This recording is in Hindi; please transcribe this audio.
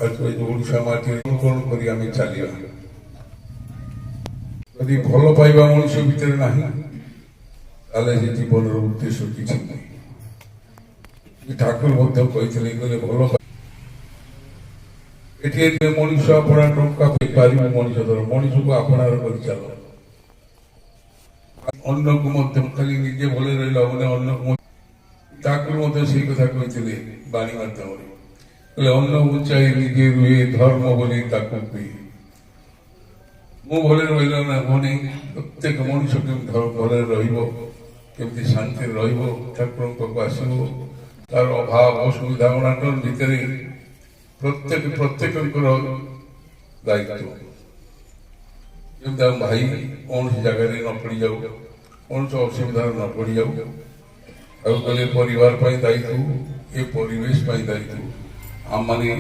ओडिशा माटी अनुकरण करी आमे चलिया यदि भल पाइबा मनुष्य भितर नाही ताले जे जीवन उद्देश्य किछि नहीं ठाकुर मध्य कहिथिले गले भल एठी एठी मनुष्य अपना टंका पाइबा मनुष्य धर मनुष्य को अपनार कर चलो अन्न को मध्य खाली निजे भले रहिला माने अन्न को ठाकुर मध्य सेई कथा कहिथिले बाणी माध्यमरे कले अन्न उचाई निजे रुहे धर्म बोली ताकु पी मु भले रहिला ना मने प्रत्येक मनुष्य के भले रहिबो केमती शांति रहिबो ठाकुर को आसीबो तार अभाव असुविधा अनाटन भितर प्रत्येक दायित्व जब भाई कौन सी जगह न पड़ जाऊ कौन सा असुविधा न पड़ जाऊ और परिवार दायित्व ये परिवेश दायित्व आम माने